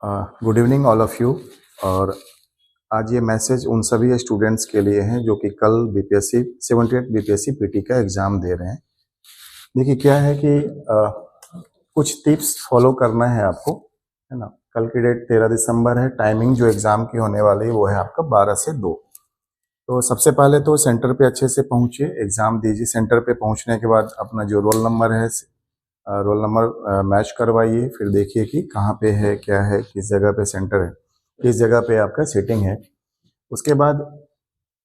Good evening all of you. और आज ये मैसेज उन सभी स्टूडेंट्स के लिए हैं जो कि कल बीपीएससी 78 बीपीएससी पीटी का एग्ज़ाम दे रहे हैं। देखिए क्या है कि कुछ टिप्स फॉलो करना है आपको, है ना। कल की डेट 13 दिसंबर है। टाइमिंग जो एग्ज़ाम की होने वाली है वो है आपका 12 से 2। तो सबसे पहले तो सेंटर पे अच्छे से पहुंचिए, एग्ज़ाम दीजिए। सेंटर पे पहुंचने के बाद अपना जो रोल नंबर है, रोल नंबर मैच करवाइए। फिर देखिए कि कहाँ पे है, क्या है, किस जगह पे सेंटर है, किस जगह पे आपका सीटिंग है। उसके बाद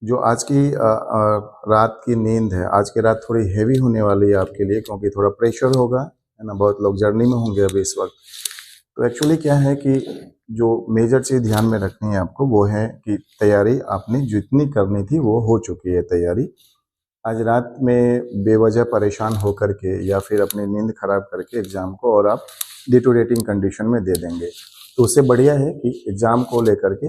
जो आज की रात की नींद है, आज की रात थोड़ी हैवी होने वाली है आपके लिए, क्योंकि थोड़ा प्रेशर होगा, है ना। बहुत लोग जर्नी में होंगे अभी इस वक्त। तो एक्चुअली क्या है कि जो मेजर चीज़ ध्यान में रखनी है आपको वो है कि तैयारी आपने जितनी करनी थी वो हो चुकी है तैयारी। आज रात में बेवजह परेशान होकर के या फिर अपनी नींद खराब करके एग्ज़ाम को और आप डिटोरेटिंग कंडीशन में दे देंगे, तो उससे बढ़िया है कि एग्ज़ाम को लेकर के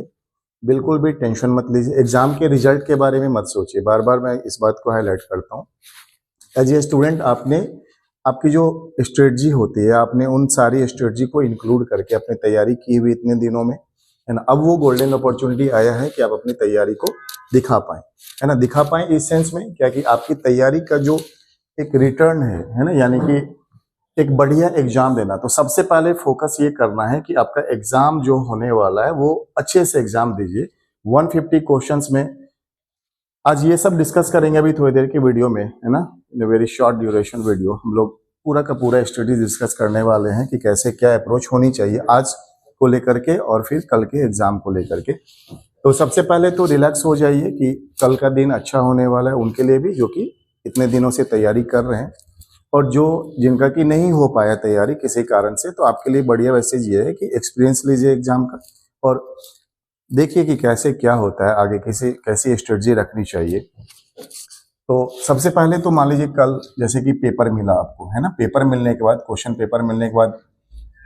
बिल्कुल भी टेंशन मत लीजिए। एग्ज़ाम के रिजल्ट के बारे में मत सोचिए। बार बार मैं इस बात को हाईलाइट करता हूँ। एज ए स्टूडेंट आपने आपकी जो स्ट्रेटजी होती है, आपने उन सारी स्ट्रेटजी को इंक्लूड करके अपनी तैयारी की हुई इतने दिनों में, है ना। अब वो गोल्डन अपॉर्चुनिटी आया है कि आप अपनी तैयारी को दिखा पाएं, है ना। दिखा पाएं इस सेंस में क्या कि आपकी तैयारी का जो एक रिटर्न है ना, यानी कि एक बढ़िया एग्जाम देना। तो सबसे पहले फोकस ये करना है कि आपका एग्जाम जो होने वाला है वो अच्छे से एग्जाम दीजिए। 150 क्वेश्चंस में आज ये सब डिस्कस करेंगे अभी थोड़ी देर की वीडियो में, है ना। In very short duration video हम लोग पूरा का पूरा स्टडी डिस्कस करने वाले हैं कि कैसे क्या अप्रोच होनी चाहिए आज को लेकर के और फिर कल के एग्जाम को लेकर के। तो सबसे पहले तो रिलैक्स हो जाइए कि कल का दिन अच्छा होने वाला है उनके लिए भी जो कि इतने दिनों से तैयारी कर रहे हैं, और जो जिनका कि नहीं हो पाया तैयारी किसी कारण से, तो आपके लिए बढ़िया मैसेज ये है कि एक्सपीरियंस लीजिए एग्जाम का और देखिए कि कैसे क्या होता है आगे, कैसी स्ट्रेटजी रखनी चाहिए। तो सबसे पहले तो मान लीजिए कल जैसे कि पेपर मिला आपको, है ना। पेपर मिलने के बाद, क्वेश्चन पेपर मिलने के बाद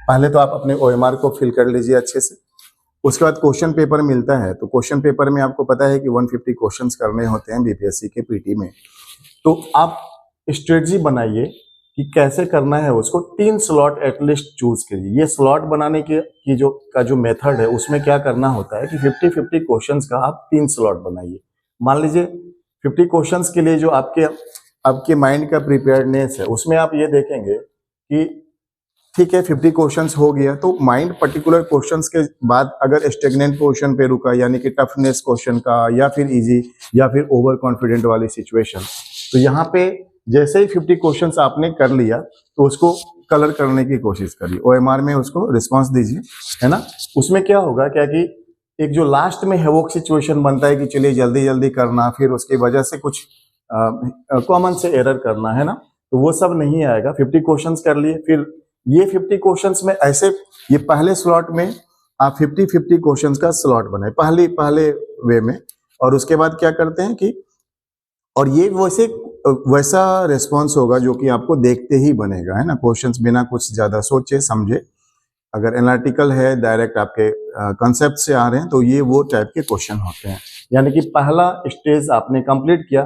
पहले तो आप अपने ओएमआर को फिल कर लीजिए अच्छे से। उसके बाद क्वेश्चन पेपर मिलता है, तो क्वेश्चन पेपर में आपको पता है कि 150 क्वेश्चंस करने होते हैं बीपीएससी के पीटी में। तो आप स्ट्रेटजी बनाइए कि कैसे करना है उसको। 3 स्लॉट एटलीस्ट चूज कीजिए। ये स्लॉट बनाने की जो मेथड है उसमें क्या करना होता है कि 50-50 क्वेश्चंस का आप 3 स्लॉट बनाइए। मान लीजिए 50 क्वेश्चंस के लिए जो आपके माइंड का प्रिपेयर्डनेस है उसमें आप ये देखेंगे कि ठीक है 50 क्वेश्चंस हो गया, तो माइंड पर्टिकुलर क्वेश्चंस के बाद अगर स्टेगनेंट पोर्शन पे रुका, यानी कि टफनेस क्वेश्चन का या फिर इजी या फिर ओवर कॉन्फिडेंट वाली सिचुएशन, तो यहाँ पे जैसे ही 50 क्वेश्चंस आपने कर लिया तो उसको कलर करने की कोशिश करिए। ओएमआर में उसको रिस्पांस दीजिए, है ना। उसमें क्या होगा क्या कि एक जो लास्ट में हैवोक सिचुएशन बनता है कि चलिए जल्दी जल्दी करना, फिर उसकी वजह से कुछ कॉमन से एरर करना, है ना, तो वो सब नहीं आएगा। 50 क्वेश्चंस कर लिए, फिर ये 50 क्वेश्चंस में ऐसे ये पहले स्लॉट में आप 50-50 क्वेश्चंस का स्लॉट बनाए पहले वे में, और उसके बाद क्या करते हैं कि और ये वैसा रिस्पॉन्स होगा जो कि आपको देखते ही बनेगा, है ना। क्वेश्चंस बिना कुछ ज्यादा सोचे समझे, अगर एनालिटिकल है, डायरेक्ट आपके कंसेप्ट से आ रहे हैं, तो ये वो टाइप के क्वेश्चन होते हैं। यानी कि पहला स्टेज आपने कंप्लीट किया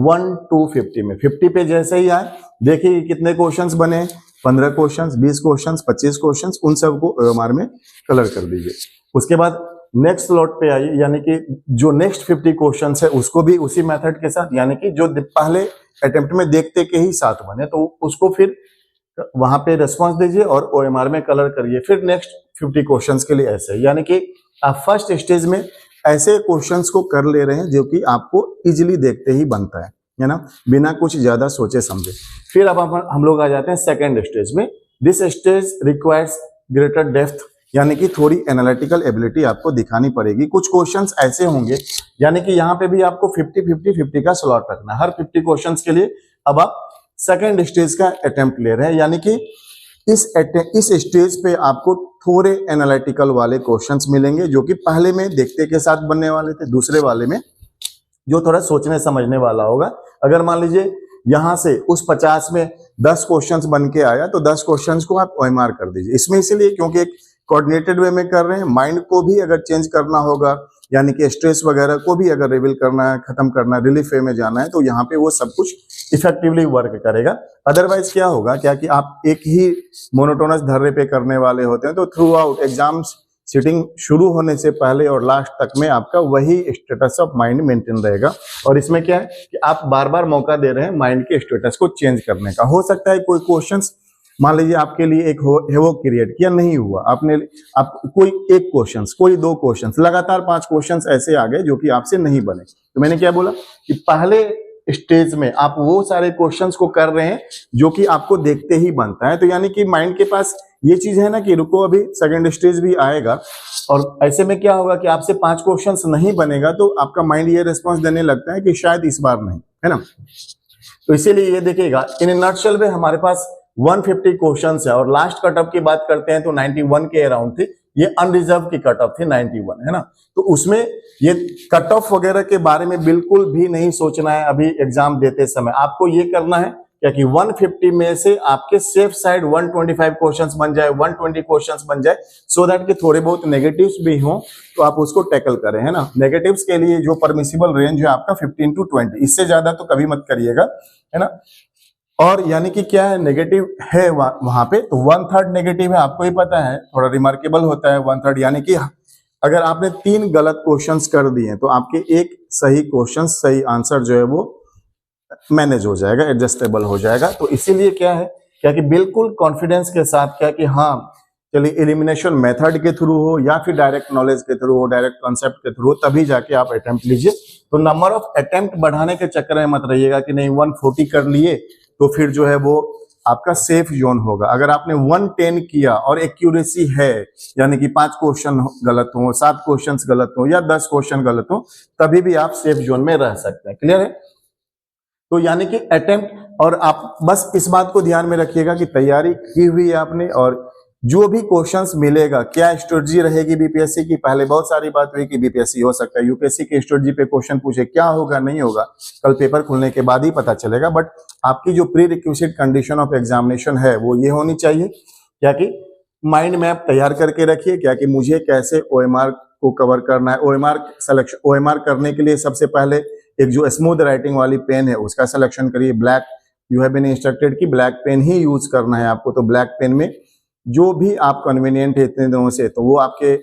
1 to 50 में। 50 पे जैसे ही आए देखिए कितने क्वेश्चंस बने, 15 क्वेश्चंस, 20 क्वेश्चंस, 25 क्वेश्चंस, उन सबको ओएमआर में कलर कर दीजिए। उसके बाद नेक्स्ट स्लॉट पे आइए, यानी कि जो नेक्स्ट 50 क्वेश्चंस है उसको भी उसी मेथड के साथ, यानी कि जो पहले अटेम्प्ट में देखते के ही साथ बने, तो उसको फिर वहां पे रेस्पॉन्स दीजिए और ओएमआर में कलर करिए। फिर नेक्स्ट 50 क्वेश्चंस के लिए ऐसे, यानी कि आप फर्स्ट स्टेज में ऐसे क्वेश्चंस को कर ले रहे हैं जो कि आपको इजीली देखते ही बनता है ना, बिना कुछ ज्यादा सोचे समझे। फिर अब हम लोग आ जाते हैं सेकेंड स्टेज में। This stage requires greater depth, यानी कि थोड़ी एनालिटिकल एबिलिटी आपको दिखानी पड़ेगी। कुछ क्वेश्चंस ऐसे होंगे, यानी कि यहाँ पे भी आपको 50-50-50 का स्लॉट रखना है। हर 50 क्वेश्चंस के लिए अब आप सेकेंड स्टेज का अटेम्प्ट ले रहे हैं, यानी कि इस स्टेज पे आपको थोड़े एनालिटिकल वाले क्वेश्चंस मिलेंगे जो कि पहले में देखते के साथ बनने वाले थे, दूसरे वाले में जो थोड़ा सोचने समझने वाला होगा। अगर मान लीजिए यहां से उस 50 में 10 क्वेश्चंस बन के आया, तो 10 क्वेश्चंस को आप ओएमआर कर दीजिए। इसमें इसीलिए क्योंकि एक कोऑर्डिनेटेड वे में कर रहे हैं, माइंड को भी अगर चेंज करना होगा, यानी कि स्ट्रेस वगैरह को भी अगर रिवील करना है, खत्म करना है, रिलीफ वे में जाना है, तो यहाँ पे वो सब कुछ इफेक्टिवली वर्क करेगा। अदरवाइज क्या होगा क्या कि आप एक ही मोनोटोनस धर्रे पे करने वाले होते हैं, तो थ्रू आउट एग्जाम्स सिटिंग शुरू होने से पहले और लास्ट तक में आपका वही स्टेटस ऑफ माइंड मेंटेन रहेगा। और इसमें क्या है कि आप बार बार मौका दे रहे हैं माइंड के स्टेटस को चेंज करने का। हो सकता है कोई क्वेश्चंस मान लीजिए आपके लिए एक वो क्रिएट किया नहीं हुआ, आप कोई एक क्वेश्चंस, कोई दो क्वेश्चंस, लगातार 5 क्वेश्चंस ऐसे आ गए जो कि आपसे नहीं बने। तो मैंने क्या बोला कि पहले स्टेज में आप वो सारे क्वेश्चंस को कर रहे हैं जो कि आपको देखते ही बनता है। तो यानी कि माइंड के पास ये चीज है ना कि रुको अभी सेकंड स्टेज भी आएगा, और ऐसे में क्या होगा कि आपसे 5 क्वेश्चंस नहीं बनेगा तो आपका माइंड ये रिस्पॉन्स देने लगता है कि शायद इस बार नहीं, है ना। तो इसीलिए ये देखिएगा इन नटशेल में हमारे पास 150 क्वेश्चंस है, और लास्ट कट ऑफ की बात करते हैं तो 91 के अराउंड थी। ये अनरिजर्व की कट ऑफ थी 91, है ना। तो उसमें ये कट ऑफ वगैरह के बारे में बिल्कुल भी नहीं सोचना है अभी एग्जाम देते समय। आपको ये करना है क्या कि 150 में से आपके सेफ साइड 125 क्वेश्चंस बन जाए, 120 क्वेश्चंस बन जाए, सो दैट कि थोड़े बहुत नेगेटिव्स भी हों तो आप उसको टैकल करें, है ना। नेगेटिव्स के लिए जो परमिसिबल रेंज है आपका 15 to 20, इससे ज्यादा तो कभी मत करिएगा, है ना। और यानी कि क्या है, नेगेटिव है वहां पे तो 1/3 नेगेटिव है, आपको ही पता है, थोड़ा रिमार्केबल होता है 1/3। यानी कि अगर आपने 3 गलत क्वेश्चंस कर दिए तो आपके एक सही क्वेश्चन, सही आंसर जो है वो मैनेज हो जाएगा, एडजस्टेबल हो जाएगा। तो इसीलिए क्या है क्या कि बिल्कुल कॉन्फिडेंस के साथ क्या कि हाँ चलिए एलिमिनेशन मेथड के थ्रू हो या फिर डायरेक्ट नॉलेज के थ्रू हो, डायरेक्ट कॉन्सेप्ट के थ्रू हो, तभी जाके आप अटेम्प्ट लीजिए। तो नंबर ऑफ अटेम्प्ट बढ़ाने के चक्कर में मत रहिएगा कि नहीं 140 कर लिए तो फिर जो है वो आपका सेफ जोन होगा। अगर आपने 110 किया और एक्यूरेसी है, यानी कि 5 क्वेश्चन गलत हो, 7 क्वेश्चन गलत हो या 10 क्वेश्चन गलत हो, तभी भी आप सेफ जोन में रह सकते हैं। क्लियर है। तो यानी कि अटेम्प्ट, और आप बस इस बात को ध्यान में रखिएगा कि तैयारी की हुई है आपने, और जो भी क्वेश्चंस मिलेगा क्या स्ट्रेटजी रहेगी बीपीएससी की। पहले बहुत सारी बात हुई कि बीपीएससी हो सकता है यूपीएससी की स्ट्रेटजी पे क्वेश्चन पूछे, क्या होगा नहीं होगा कल पेपर खुलने के बाद ही पता चलेगा। बट आपकी जो pre requisite condition of examination है वो ये होनी चाहिए क्या कि माइंड मैप तैयार करके रखिए क्या कि मुझे कैसे ओएमआर को कवर करना है। ओएमआर सिलेक्शन, ओएमआर करने के लिए सबसे पहले एक जो स्मूथ राइटिंग वाली पेन है उसका सिलेक्शन करिए। Black, you have been instructed कि ब्लैक पेन ही यूज करना है आपको। तो ब्लैक पेन में जो भी आप कन्वीनियंट है इतने दिनों से, तो वो आपके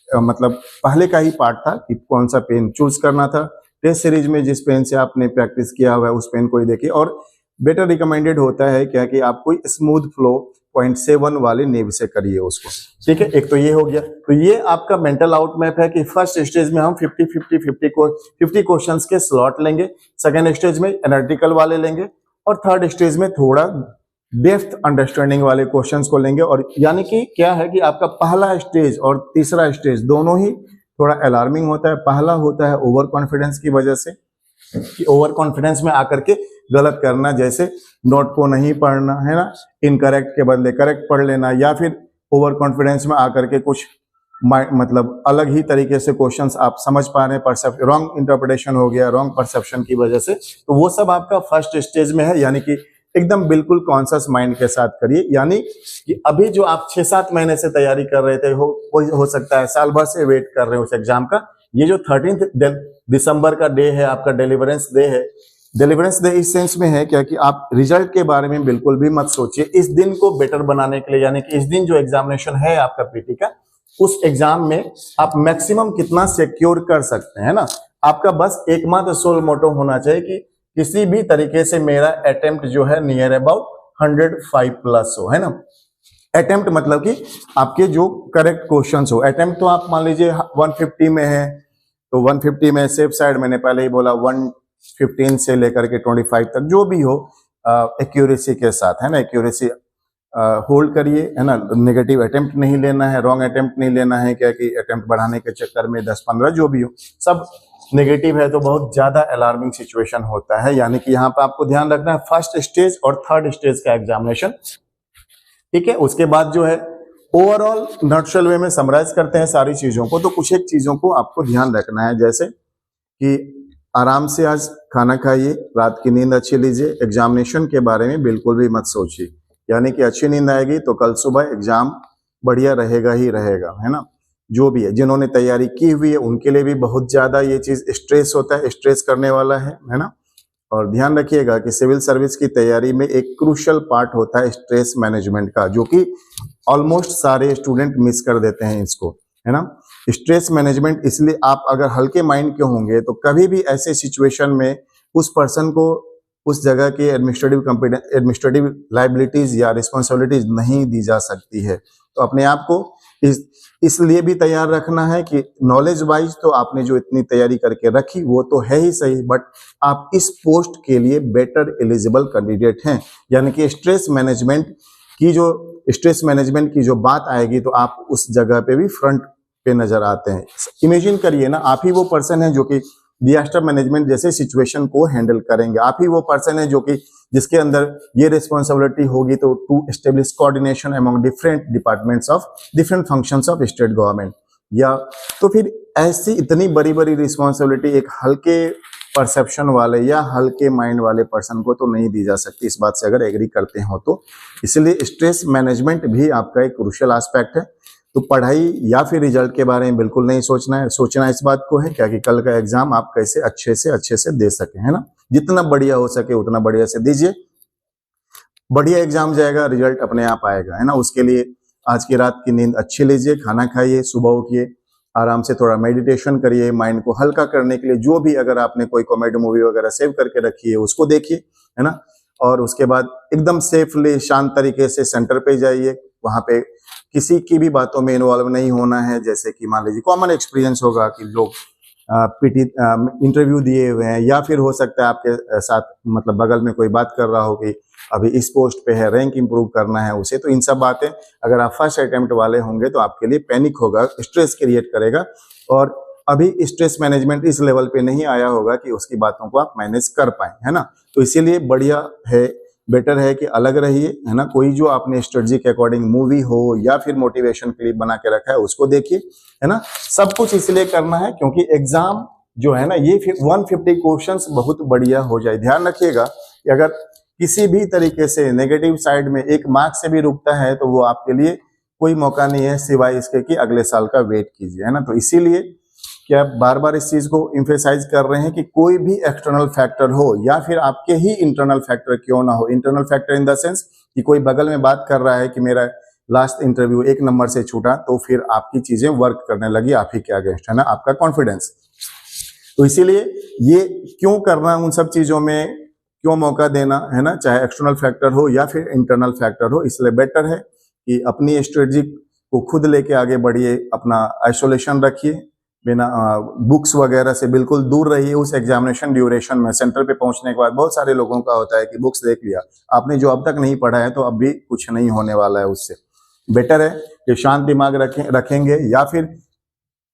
मतलब पहले का ही पार्ट था कि कौन सा पेन चूज करना था। टेस्ट सीरीज में जिस पेन से आपने प्रैक्टिस किया हुआ है उस पेन को ही देखिए, और बेटर रिकमेंडेड होता है क्या कि आप कोई स्मूथ फ्लो 0.7 वाले नेव से करिए उसको। ठीक है, एक तो ये हो गया। तो ये आपका मेंटल आउट मैप है कि फर्स्ट स्टेज में हम 50 क्वेश्चंस के स्लॉट लेंगे, सेकेंड स्टेज में एनालिटिकल वाले लेंगे, और थर्ड स्टेज में थोड़ा डेप्थ अंडरस्टैंडिंग वाले क्वेश्चंस को लेंगे। और यानी कि क्या है कि आपका पहला स्टेज और तीसरा स्टेज दोनों ही थोड़ा अलार्मिंग होता है। पहला होता है ओवर कॉन्फिडेंस की वजह से, कि ओवर कॉन्फिडेंस में आकर के गलत करना, जैसे नोट को नहीं पढ़ना, है ना, इनकरेक्ट के बदले करेक्ट पढ़ लेना, या फिर ओवर कॉन्फिडेंस में आकर के कुछ मतलब अलग ही तरीके से क्वेश्चंस आप समझ पा रहे हैं, रॉन्ग इंटरप्रिटेशन हो गया, रॉन्ग परसेप्शन की वजह से। तो वो सब आपका फर्स्ट स्टेज में है। यानी कि एकदम बिल्कुल कॉन्शियस माइंड के साथ करिए। यानी कि अभी जो आप 6-7 महीने से तैयारी कर रहे थे, हो सकता है साल भर से वेट कर रहे हो उस एग्जाम का, ये जो 13 दिसंबर का डे है आपका डिलीवरेंस डे है। डिलीवरेंस डे इस सेंस में है क्या कि आप रिजल्ट के बारे में बिल्कुल भी मत सोचिए। इस दिन को बेटर बनाने के लिए, यानी कि इस दिन जो एग्जामिनेशन है आपका पीटी का, उस एग्जाम में आप मैक्सिमम कितना सिक्योर कर सकते हैं ना। आपका बस एकमात्र सोल मोटो होना चाहिए कि किसी भी तरीके से मेरा अटेम्प्ट जो है नियर अबाउट 105 प्लस हो, है ना। अटेम्प्ट मतलब कि आपके जो करेक्ट क्वेश्चंस हो। अटेम्प्ट तो आप मान लीजिए 150 में है तो 150 में सेफ साइड, मैंने पहले ही बोला 115 से लेकर के 25 तक जो भी हो एक्यूरेसी के साथ, है ना। एक्यूरेसी होल्ड करिए, है ना। नेगेटिव अटेम्प्ट नहीं लेना है, रॉन्ग अटेम्प्ट नहीं लेना है क्या कि अटेम्प्ट बढ़ाने के चक्कर में 10-15 जो भी हो सब नेगेटिव है तो बहुत ज्यादा अलार्मिंग सिचुएशन होता है। यानी कि यहाँ पे आपको ध्यान रखना है फर्स्ट स्टेज और थर्ड स्टेज का एग्जामिनेशन। ठीक है, उसके बाद जो है ओवरऑल नटशेल वे में समराइज करते हैं सारी चीजों को। तो कुछ एक चीजों को आपको ध्यान रखना है, जैसे कि आराम से आज खाना खाइए, रात की नींद अच्छी लीजिए, एग्जामिनेशन के बारे में बिल्कुल भी मत सोचिए। यानी कि अच्छी नींद आएगी तो कल सुबह एग्जाम बढ़िया रहेगा ही रहेगा, है ना। जो भी है, जिन्होंने तैयारी की हुई है उनके लिए भी बहुत ज्यादा ये चीज स्ट्रेस होता है, स्ट्रेस करने वाला है ना। और ध्यान रखिएगा कि सिविल सर्विस की तैयारी में एक क्रूशियल पार्ट होता है स्ट्रेस मैनेजमेंट का, जो कि ऑलमोस्ट सारे स्टूडेंट मिस कर देते हैं इसको। है ना। स्ट्रेस मैनेजमेंट, इसलिए आप अगर हल्के माइंड के होंगे तो कभी भी ऐसे सिचुएशन में उस पर्सन को उस जगह की एडमिनिस्ट्रेटिव लाइबिलिटीज या रिस्पॉन्सिबिलिटीज नहीं दी जा सकती है। तो अपने आप को इसलिए भी तैयार रखना है कि नॉलेज वाइज तो आपने जो इतनी तैयारी करके रखी वो तो है ही सही, बट आप इस पोस्ट के लिए बेटर एलिजिबल कैंडिडेट हैं। यानी कि स्ट्रेस मैनेजमेंट की जो बात आएगी तो आप उस जगह पे भी फ्रंट पे नजर आते हैं। इमेजिन करिए ना, आप ही वो पर्सन है जो कि डिजास्टर मैनेजमेंट जैसे सिचुएशन को हैंडल करेंगे। आप ही वो पर्सन है जो कि जिसके अंदर ये रिस्पॉन्सिबिलिटी होगी तो to establish coordination among different departments of different functions of state government. या तो फिर ऐसी इतनी बड़ी बड़ी रिस्पॉन्सिबिलिटी एक हल्के परसेप्शन वाले या हल्के माइंड वाले पर्सन को तो नहीं दी जा सकती। इस बात से अगर एग्री करते हो तो इसलिए स्ट्रेस मैनेजमेंट भी आपका एक क्रूशियल एस्पेक्ट है। तो पढ़ाई या फिर रिजल्ट के बारे में बिल्कुल नहीं सोचना है। सोचना इस बात को है क्या कि कल का एग्जाम आप कैसे अच्छे से दे सके, है ना। जितना बढ़िया हो सके उतना बढ़िया से दीजिए, बढ़िया एग्जाम जाएगा, रिजल्ट अपने आप आएगा, है ना। उसके लिए आज की रात की नींद अच्छी लीजिए, खाना खाइए, सुबह उठिए, आराम से थोड़ा मेडिटेशन करिए, माइंड को हल्का करने के लिए जो भी अगर आपने कोई कॉमेडी मूवी वगैरह सेव करके रखी है उसको देखिए, है ना। और उसके बाद एकदम सेफली शांत तरीके से सेंटर पे जाइए। वहां पे किसी की भी बातों में इन्वॉल्व नहीं होना है। जैसे कि मान लीजिए कॉमन एक्सपीरियंस होगा कि लोग पीटी इंटरव्यू दिए हुए हैं या फिर हो सकता है आपके साथ मतलब बगल में कोई बात कर रहा हो कि अभी इस पोस्ट पे है, रैंक इंप्रूव करना है उसे। तो इन सब बातें अगर आप फर्स्ट अटेम्प्ट वाले होंगे तो आपके लिए पैनिक होगा, स्ट्रेस क्रिएट करेगा। और अभी स्ट्रेस मैनेजमेंट इस लेवल पे नहीं आया होगा कि उसकी बातों को आप मैनेज कर पाए, है ना। तो इसीलिए बढ़िया है, बेटर है कि अलग रहिए, है ना। कोई जो आपने स्ट्रेटजी के अकॉर्डिंग मूवी हो या फिर मोटिवेशन क्लिप बना के रखा है उसको देखिए, है ना। सब कुछ इसलिए करना है क्योंकि एग्जाम जो है ना ये 150 क्वेश्चंस बहुत बढ़िया हो जाए। ध्यान रखिएगा कि अगर किसी भी तरीके से नेगेटिव साइड में एक मार्क से भी रुकता है तो वो आपके लिए कोई मौका नहीं है सिवाय इसके कि अगले साल का वेट कीजिए, है ना। तो इसीलिए क्या बार बार इस चीज को इम्फेसाइज कर रहे हैं कि कोई भी एक्सटर्नल फैक्टर हो या फिर आपके ही इंटरनल फैक्टर क्यों ना हो, internal factor in the sense कि कोई बगल में बात कर रहा है कि मेरा लास्ट इंटरव्यू 1 नंबर से छूटा, तो फिर आपकी चीजें वर्क करने लगी आप ही के अगेंस्ट, है ना, आपका कॉन्फिडेंस। तो इसीलिए ये क्यों करना, उन सब चीजों में क्यों मौका देना, है ना, चाहे एक्सटर्नल फैक्टर हो या फिर इंटरनल फैक्टर हो। इसलिए बेटर है कि अपनी स्ट्रेटजी को खुद लेके आगे बढ़िए, अपना आइसोलेशन रखिए, बिना बुक्स वगैरह से बिल्कुल दूर रहिए। उस एग्जामिनेशन ड्यूरेशन में सेंटर पे पहुंचने के बाद बहुत सारे लोगों का होता है कि बुक्स देख लिया आपने जो अब तक नहीं पढ़ा है तो अब भी कुछ नहीं होने वाला है उससे। बेटर है कि शांत दिमाग रखेंगे या फिर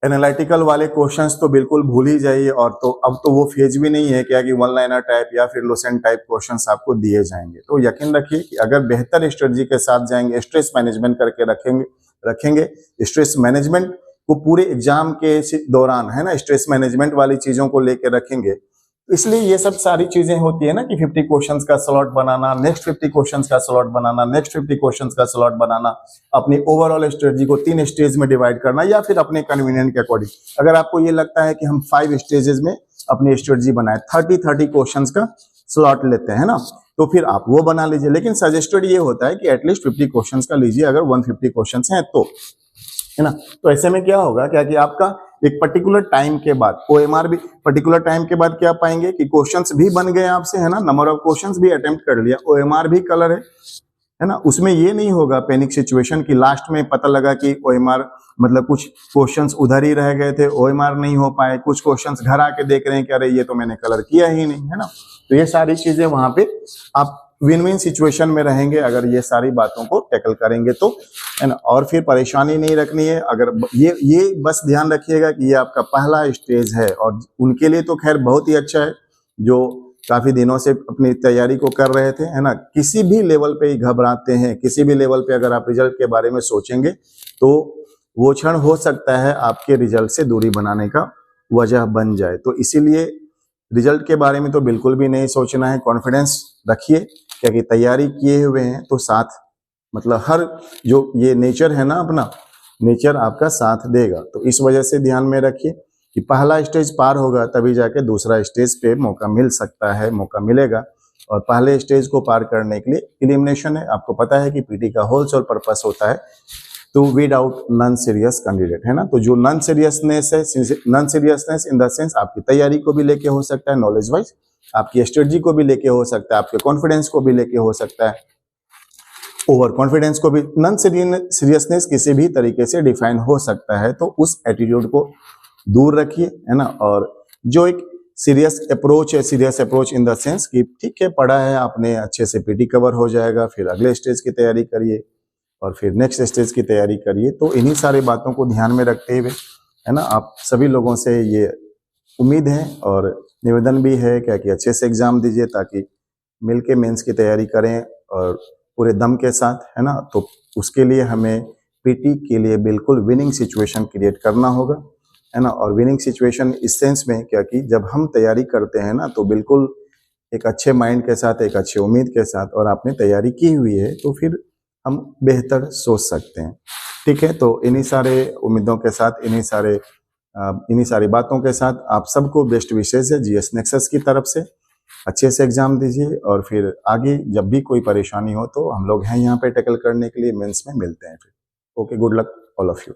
एनालिटिकल वाले क्वेश्चंस तो बिल्कुल भूल ही जाइए। और तो अब तो वो फेज भी नहीं है क्या कि वन लाइनर टाइप या फिर लोसेंट टाइप क्वेश्चंस आपको दिए जाएंगे। तो यकीन रखिए कि अगर बेहतर स्ट्रेटजी के साथ जाएंगे, स्ट्रेस मैनेजमेंट करके रखेंगे स्ट्रेस मैनेजमेंट को पूरे एग्जाम के दौरान, है ना, स्ट्रेस मैनेजमेंट वाली चीजों को लेकर रखेंगे। इसलिए ये सब सारी चीजें होती है ना कि 50 क्वेश्चंस का स्लॉट बनाना, नेक्स्ट 50 क्वेश्चंस का स्लॉट बनाना, नेक्स्ट 50 क्वेश्चंस का स्लॉट बनाना, अपनी ओवरऑल स्ट्रेटजी को 3 स्टेज में डिवाइड करना या फिर अपने कन्वीनियंट के अकॉर्डिंग। अगर आपको ये लगता है कि हम 5 स्टेजेस में अपनी स्ट्रेटजी बनाए, 30 क्वेश्चंस का स्लॉट लेते हैं ना, तो फिर आप वो बना लीजिए। लेकिन सजेस्टेड ये होता है कि एटलीस्ट 50 क्वेश्चंस का लीजिए अगर 150 क्वेश्चंस हैं तो, है ना। तो ऐसे में क्या होगा क्या कि आपका एक पर्टिकुलर टाइम के बाद ओएमआर भी, पर्टिकुलर टाइम के बाद क्या पाएंगे कि क्वेश्चंस भी बन गए आपसे, है ना, नंबर ऑफ क्वेश्चंस भी अटेम्प्ट कर लिया, ओएमआर भी कलर है ना। उसमें ये नहीं होगा पैनिक सिचुएशन की लास्ट में पता लगा कि ओएमआर मतलब कुछ क्वेश्चंस उधर ही रह गए थे, ओएमआर नहीं हो पाए, कुछ क्वेश्चंस घर आके देख रहे हैं कि अरे ये तो मैंने कलर किया ही नहीं, है ना। तो ये सारी चीजें वहां पे आप विन विन सिचुएशन में रहेंगे अगर ये सारी बातों को टैकल करेंगे तो, है ना। और फिर परेशानी नहीं रखनी है। अगर ये बस ध्यान रखिएगा कि ये आपका पहला स्टेज है और उनके लिए तो खैर बहुत ही अच्छा है जो काफी दिनों से अपनी तैयारी को कर रहे थे, है ना। किसी भी लेवल पे ही घबराते हैं, किसी भी लेवल पे अगर आप रिजल्ट के बारे में सोचेंगे तो वो क्षण हो सकता है आपके रिजल्ट से दूरी बनाने का वजह बन जाए। तो इसीलिए रिजल्ट के बारे में तो बिल्कुल भी नहीं सोचना है, कॉन्फिडेंस रखिए क्योंकि तैयारी किए हुए हैं तो साथ मतलब हर जो ये नेचर है ना, अपना नेचर आपका साथ देगा। तो इस वजह से ध्यान में रखिए कि पहला स्टेज पार होगा तभी जाके दूसरा स्टेज पे मौका मिल सकता है, मौका मिलेगा। और पहले स्टेज को पार करने के लिए एलिमिनेशन है। आपको पता है कि पीटी का होल सोल पर्पस होता है to weed out non serious candidate, है ना। तो जो नॉन सीरियसनेस है, non seriousness in the sense आपकी तैयारी को भी लेके हो सकता है, नॉलेज वाइज आपकी स्ट्रेटजी को भी लेके हो सकता है, आपके कॉन्फिडेंस को भी लेके हो सकता है, ओवर कॉन्फिडेंस को भी। नॉन सीरियसनेस किसी भी तरीके से डिफाइन हो सकता है, तो उस एटीट्यूड को दूर रखिए, है ना। और जो एक सीरियस अप्रोच है, serious approach in the sense कि ठीक है, पढ़ा है आपने, अच्छे से पीटी कवर हो जाएगा, फिर अगले स्टेज की तैयारी करिए और फिर नेक्स्ट स्टेज की तैयारी करिए। तो इन्हीं सारी बातों को ध्यान में रखते हुए, है ना, आप सभी लोगों से ये उम्मीद है और निवेदन भी है क्या कि अच्छे से एग्जाम दीजिए, ताकि मिलके मेंस की तैयारी करें और पूरे दम के साथ, है ना। तो उसके लिए हमें पीटी के लिए बिल्कुल विनिंग सिचुएशन क्रिएट करना होगा, है ना। और विनिंग सिचुएशन इस सेंस में क्या कि जब हम तैयारी करते हैं ना, तो बिल्कुल एक अच्छे माइंड के साथ, एक अच्छी उम्मीद के साथ, और आपने तैयारी की हुई है, तो फिर हम बेहतर सोच सकते हैं। ठीक है, तो इन्हीं सारे उम्मीदों के साथ, इन्हीं सारी बातों के साथ आप सबको बेस्ट विशेष है जीएस नेक्सस की तरफ से। अच्छे से एग्जाम दीजिए और फिर आगे जब भी कोई परेशानी हो तो हम लोग हैं यहाँ पे टैकल करने के लिए। मेंस में मिलते हैं फिर। Okay, good luck all of you.